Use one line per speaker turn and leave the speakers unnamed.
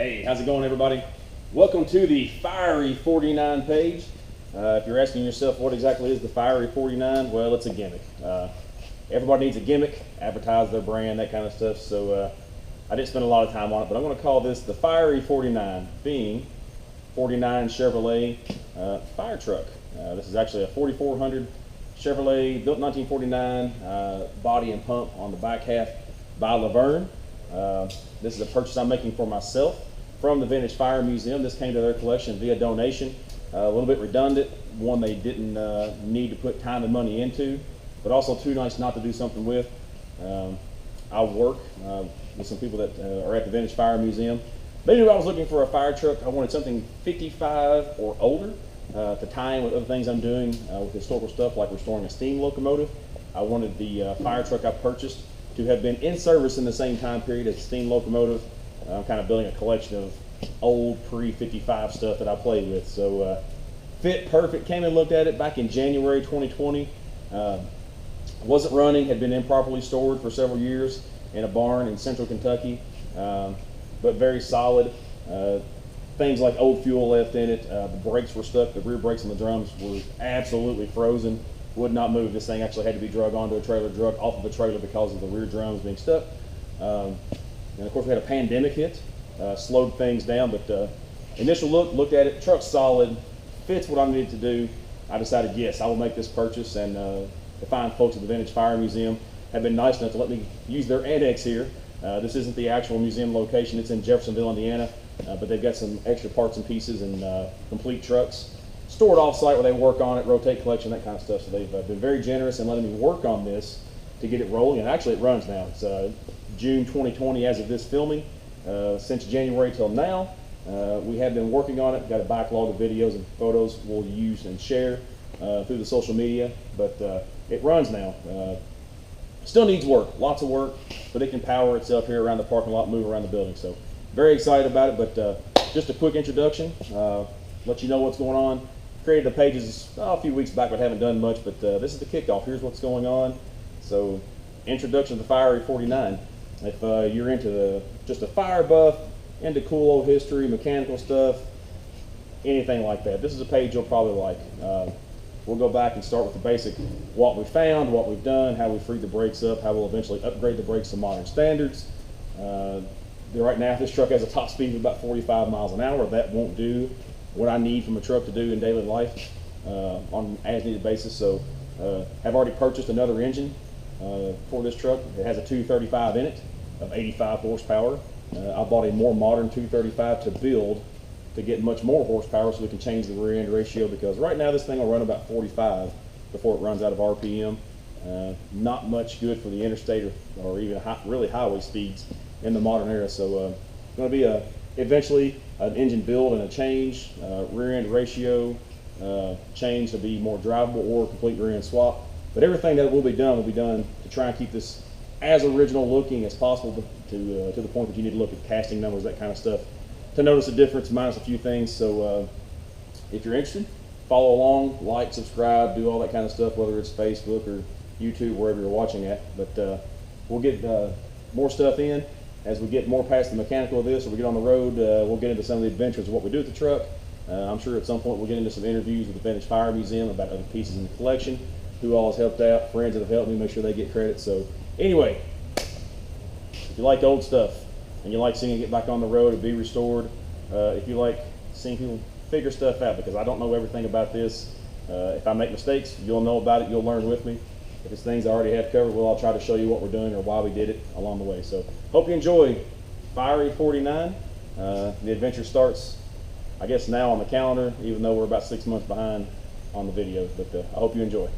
Hey, how's it going, everybody? Welcome to the Fiery 49 page. If you're asking yourself what exactly is the Fiery 49, well, it's a gimmick. Everybody needs a gimmick, advertise their brand, that kind of stuff. So I didn't spend a lot of time on it, but I'm going to call this the Fiery 49, being 49 Chevrolet fire truck. This is actually a 4400 Chevrolet, built in 1949, body and pump on the back half by Luverne. This is a purchase I'm making for myself from the Vintage Fire Museum. This came to their collection via donation. A little bit redundant, one they didn't need to put time and money into, but also too nice not to do something with. I work with some people that are at the Vintage Fire Museum. They knew I was looking for a fire truck. I wanted something 55 or older to tie in with other things I'm doing with historical stuff like restoring a steam locomotive. I wanted the fire truck I purchased to have been in service in the same time period as the steam locomotive. I'm kind of building a collection of old pre-55 stuff that I play with. So fit perfect. Came and looked at it back in January 2020. Wasn't running, had been improperly stored for several years in a barn in central Kentucky, but very solid. Things like old fuel left in it. The brakes were stuck. The rear brakes on the drums were absolutely frozen. Would not move. This thing actually had to be drug onto a trailer, drug off of a trailer because of the rear drums being stuck. And of course we had a pandemic hit, slowed things down, but initial looked at it, truck's solid, fits what I needed to do. I decided, yes, I will make this purchase, and the fine folks at the Vintage Fire Museum have been nice enough to let me use their annex here. This isn't the actual museum location, it's in Jeffersonville, Indiana, but they've got some extra parts and pieces and complete trucks stored off-site where they work on it, rotate collection, that kind of stuff. So they've been very generous in letting me work on this to get it rolling, and actually it runs now. It's June 2020 as of this filming. Since January till now, we have been working on it. Got a backlog of videos and photos we'll use and share through the social media, but it runs now. Still needs work, lots of work, but it can power itself here around the parking lot, move around the building. So very excited about it, but just a quick introduction, let you know what's going on. Created the pages a few weeks back, but haven't done much, but this is the kickoff. Here's what's going on. So introduction to the Fiery 49. If you're into just a fire buff, into cool old history, mechanical stuff, anything like that, this is a page you'll probably like. We'll go back and start with the basic, what we found, what we've done, how we freed the brakes up, how we'll eventually upgrade the brakes to modern standards. Right now, this truck has a top speed of about 45 miles an hour. That won't do what I need from a truck to do in daily life on an as-needed basis. So I've already purchased another engine for this truck. It has a 235 in it of 85 horsepower. I bought a more modern 235 to build to get much more horsepower so we can change the rear end ratio, because right now this thing will run about 45 before it runs out of RPM. Not much good for the interstate or even really highway speeds in the modern era. So it's going to be eventually an engine build and a change, rear end ratio change to be more drivable, or complete rear end swap. But everything that will be done to try and keep this as original looking as possible to the point that you need to look at casting numbers, that kind of stuff, to notice a difference, minus a few things. So if you're interested, follow along, like, subscribe, do all that kind of stuff, whether it's Facebook or YouTube, wherever you're watching at. But we'll get more stuff in as we get more past the mechanical of this, or we get on the road. We'll get into some of the adventures of what we do with the truck. I'm sure at some point we'll get into some interviews with the Vintage Fire Museum about other pieces in the collection, who all has helped out, friends that have helped me, make sure they get credit. So anyway, if you like old stuff and you like seeing it get back on the road and be restored, if you like seeing people figure stuff out, because I don't know everything about this. If I make mistakes, you'll know about it, you'll learn with me. If it's things I already have covered, well, I'll try to show you what we're doing or why we did it along the way. So hope you enjoy Fiery 49. The adventure starts, I guess, now on the calendar, even though we're about 6 months behind on the video. But I hope you enjoy.